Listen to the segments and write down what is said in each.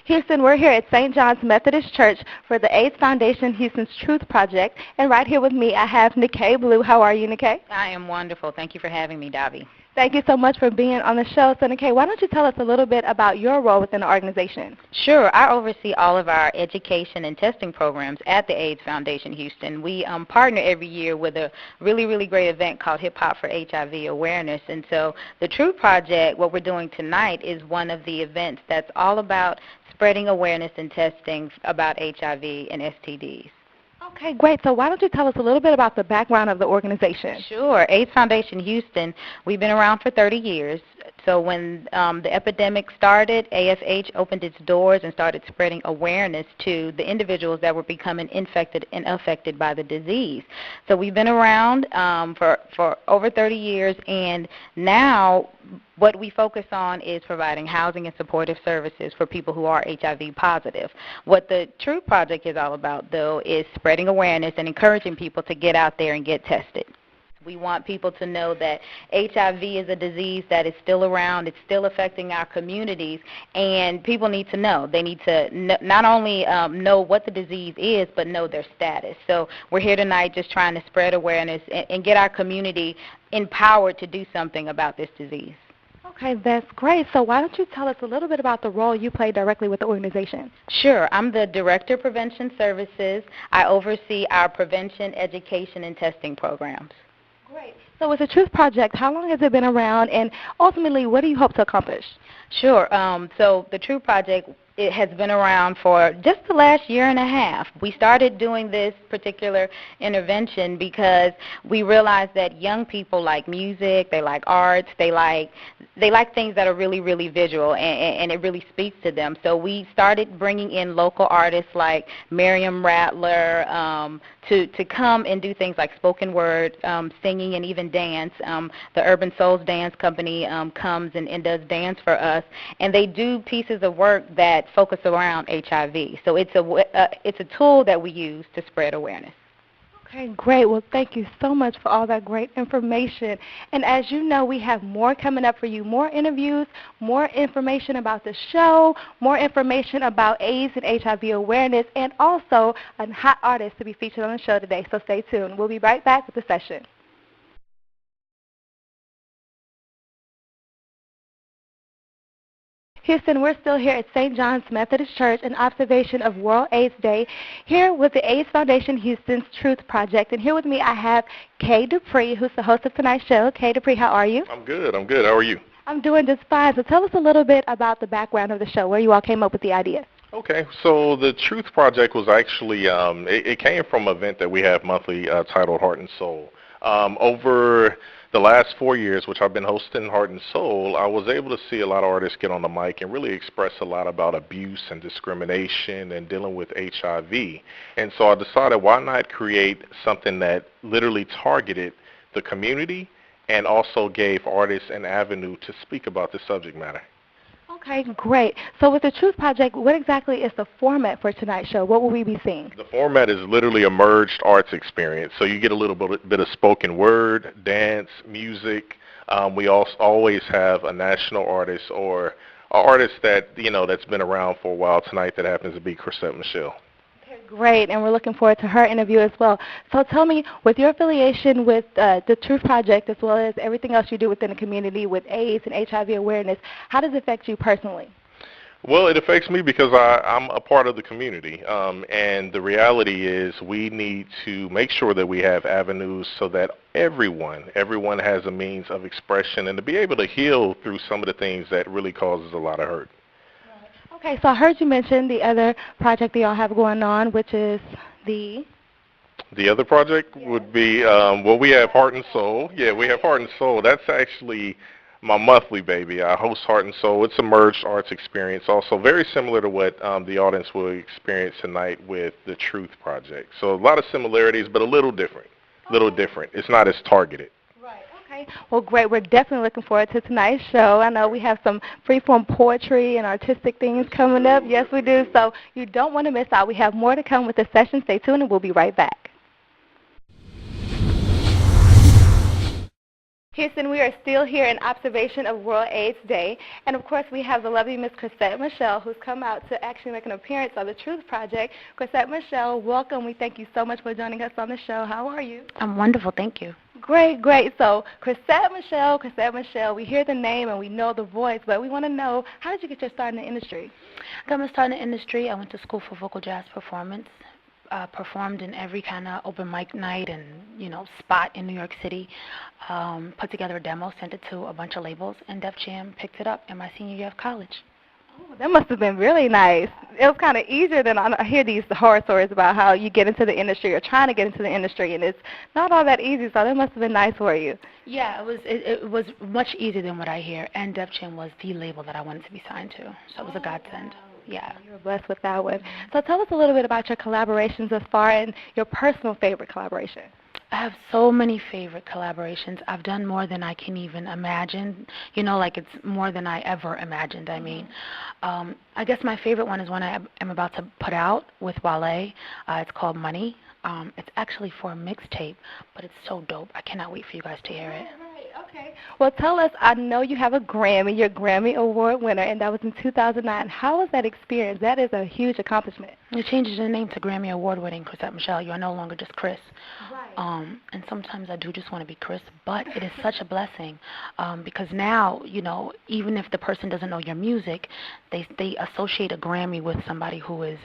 Houston, we're here at St. John's Methodist Church for the AIDS Foundation Houston's Truth Project. And right here with me, I have Nikay Blue. How are you, Nikay? I am wonderful. Thank you for having me, Davi. Thank you so much for being on the show. So, Nikay, why don't you tell us a little bit about your role within the organization? Sure. I oversee all of our education and testing programs at the AIDS Foundation Houston. We partner every year with a really, really great event called Hip Hop for HIV Awareness. And so the Truth Project, what we're doing tonight, is one of the events that's all about spreading awareness and testing about HIV and STDs. Okay, great. So why don't you tell us a little bit about the background of the organization? Sure. AIDS Foundation Houston, we've been around for 30 years. So when the epidemic started, AFH opened its doors and started spreading awareness to the individuals that were becoming infected and affected by the disease. So we've been around for over 30 years, and now what we focus on is providing housing and supportive services for people who are HIV positive. What the Truth Project is all about, though, is spreading awareness and encouraging people to get out there and get tested. We want people to know that HIV is a disease that is still around. It's still affecting our communities, and people need to know. They need to not only know what the disease is, but know their status. So we're here tonight just trying to spread awareness and get our community empowered to do something about this disease. Okay, that's great. So why don't you tell us a little bit about the role you play directly with the organization? Sure. I'm the Director of Prevention Services. I oversee our prevention, education, and testing programs. Great. So with the Truth Project, how long has it been around, and ultimately, what do you hope to accomplish? Sure. So the Truth Project, it has been around for just the last year and a half. We started doing this particular intervention because we realized that young people like music, they like arts, they like things that are really, really visual, and it really speaks to them. So we started bringing in local artists like Miriam Rattler to come and do things like spoken word, singing, and even dance. The Urban Souls Dance Company comes and does dance for us, and they do pieces of work that focus around HIV. So it's a tool that we use to spread awareness. Okay, great. Well, thank you so much for all that great information. And as you know, we have more coming up for you, more interviews, more information about the show, more information about AIDS and HIV awareness, and also a hot artist to be featured on the show today. So stay tuned. We'll be right back with the session. Houston, we're still here at St. John's Methodist Church in observation of World AIDS Day, here with the AIDS Foundation Houston's Truth Project. And here with me I have Kay Dupree, who's the host of tonight's show. Kay Dupree, how are you? I'm good. How are you? I'm doing just fine. So tell us a little bit about the background of the show, where you all came up with the idea. Okay, so the Truth Project was actually, it came from an event that we have monthly titled Heart and Soul. Over the last 4 years, which I've been hosting Heart and Soul, I was able to see a lot of artists get on the mic and really express a lot about abuse and discrimination and dealing with HIV. And so I decided, why not create something that literally targeted the community and also gave artists an avenue to speak about the subject matter. Okay, great. So with the Truth Project, what exactly is the format for tonight's show? What will we be seeing? The format is literally a merged arts experience. So you get a little bit of spoken word, dance, music. We also always have a national artist or an artist that, that's been around for a while tonight that happens to be Chrisette Michele. Great, and we're looking forward to her interview as well. So tell me, with your affiliation with the Truth Project, as well as everything else you do within the community with AIDS and HIV awareness, how does it affect you personally? Well, it affects me because I'm a part of the community, and the reality is we need to make sure that we have avenues so that everyone has a means of expression and to be able to heal through some of the things that really causes a lot of hurt. Okay, so I heard you mention the other project that y'all have going on, which is the... The other project would be, we have Heart and Soul. Yeah, we have Heart and Soul. That's actually my monthly baby. I host Heart and Soul. It's a merged arts experience, also very similar to what the audience will experience tonight with the Truth Project. So a lot of similarities, but a little different. It's not as targeted. Okay. Well, great. We're definitely looking forward to tonight's show. I know we have some freeform poetry and artistic things coming up. Yes, we do. So you don't want to miss out. We have more to come with the session. Stay tuned, and we'll be right back. Houston, we are still here in observation of World AIDS Day. And, of course, we have the lovely Miss Chrisette Michelle, who's come out to actually make an appearance on the Truth Project. Chrisette Michelle, welcome. We thank you so much for joining us on the show. How are you? I'm wonderful, thank you. Great. So, Chrisette Michelle, we hear the name and we know the voice, but we want to know, how did you get your start in the industry? I got my start in the industry. I went to school for vocal jazz performance. Performed in every kind of open mic night and, spot in New York City. Put together a demo, sent it to a bunch of labels, and Def Jam picked it up in my senior year of college. Oh, that must have been really nice. It was kind of easier than I hear these horror stories about how you get into the industry or trying to get into the industry, and it's not all that easy, so that must have been nice for you. Yeah, it was much easier than what I hear, and Def Jam was the label that I wanted to be signed to, so it was a godsend. Yeah. You were blessed with that one. So tell us a little bit about your collaborations thus far and your personal favorite collaboration. I have so many favorite collaborations. I've done more than I can even imagine. It's more than I ever imagined, I mean. I guess my favorite one is one I am about to put out with Wale. It's called Money. It's actually for a mixtape, but it's so dope. I cannot wait for you guys to hear it. Okay. Well, tell us, I know you have a Grammy, you're a Grammy Award winner, and that was in 2009. How was that experience? That is a huge accomplishment. It changes the name to Grammy Award winning Chrisette Michelle. You are no longer just Chris. Right. And sometimes I do just want to be Chris, but it is such a blessing because now, even if the person doesn't know your music, they associate a Grammy with somebody who is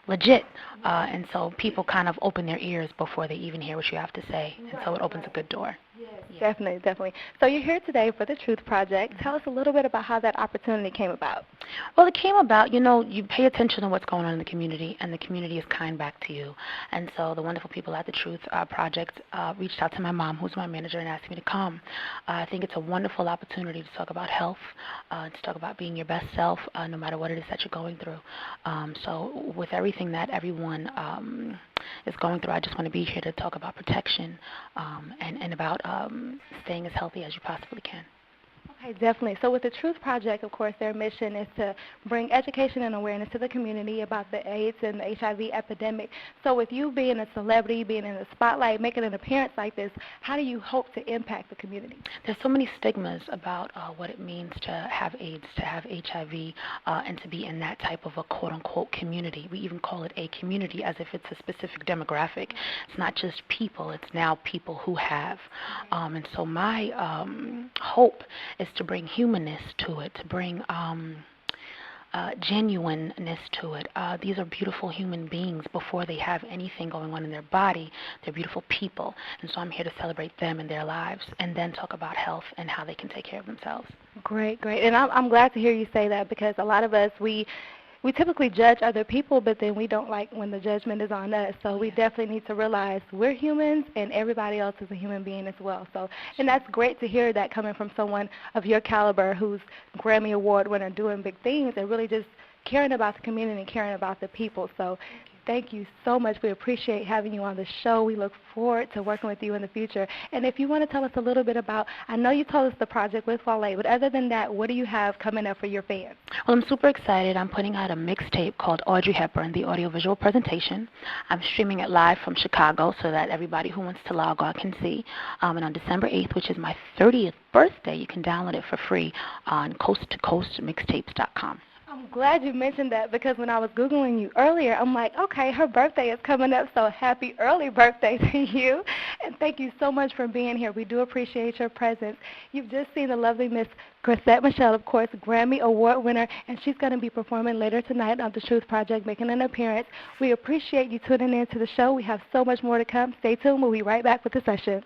legit, and so people kind of open their ears before they even hear what you have to say, and so it opens a good door. Yes, definitely. So you're here today for the Truth Project. Tell us a little bit about how that opportunity came about. Well, it came about, you pay attention to what's going on in the community, and the community is kind back to you. And so the wonderful people at the Truth Project reached out to my mom, who's my manager, and asked me to come. I think it's a wonderful opportunity to talk about health, to talk about being your best self, no matter what it is that you're going through. So with everything that everyone is going through, I just want to be here to talk about protection and about staying as healthy as you possibly can. Okay, definitely. So with the Truth Project, of course, their mission is to bring education and awareness to the community about the AIDS and the HIV epidemic. So with you being a celebrity, being in the spotlight, making an appearance like this, how do you hope to impact the community? There's so many stigmas about what it means to have AIDS, to have HIV, and to be in that type of a quote-unquote community. We even call it a community as if it's a specific demographic. It's not just people. It's now people who have. And so my hope is to bring humanness to it, to bring genuineness to it. These are beautiful human beings before they have anything going on in their body. They're beautiful people, and so I'm here to celebrate them and their lives and then talk about health and how they can take care of themselves. Great. And I'm glad to hear you say that because a lot of us, we typically judge other people, but then we don't like when the judgment is on us. So we definitely need to realize we're humans and everybody else is a human being as well. So, and that's great to hear that coming from someone of your caliber who's Grammy Award winner doing big things and really just caring about the community and caring about the people. So thank you so much. We appreciate having you on the show. We look forward to working with you in the future. And if you want to tell us a little bit about, I know you told us the project with Wale, but other than that, what do you have coming up for your fans? Well, I'm super excited. I'm putting out a mixtape called Audrey Hepburn, the audiovisual presentation. I'm streaming it live from Chicago so that everybody who wants to log on can see. And on December 8th, which is my 30th birthday, you can download it for free on coasttocoastmixtapes.com. I'm glad you mentioned that because when I was Googling you earlier, I'm like, okay, her birthday is coming up, so happy early birthday to you. And thank you so much for being here. We do appreciate your presence. You've just seen the lovely Miss Chrisette Michelle, of course, Grammy Award winner, and she's going to be performing later tonight on The Truth Project, making an appearance. We appreciate you tuning in to the show. We have so much more to come. Stay tuned. We'll be right back with the session.